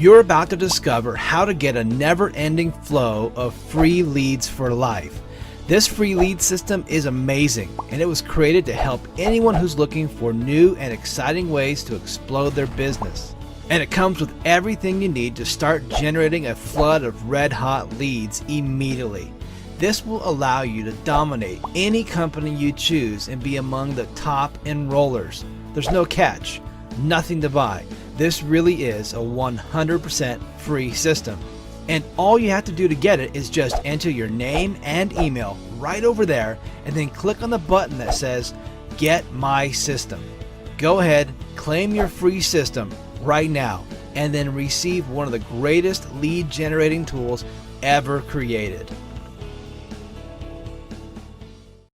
You're about to discover how to get a never-ending flow of free leads for life. This free lead system is amazing, and it was created to help anyone who's looking for new and exciting ways to explode their business. And it comes with everything you need to start generating a flood of red-hot leads immediately. This will allow you to dominate any company you choose and be among the top enrollers. There's no catch, nothing to buy. This really is a 100% free system. And all you have to do to get it is just enter your name and email right over there and then click on the button that says Get My System. Go ahead, claim your free system right now, and then receive one of the greatest lead generating tools ever created.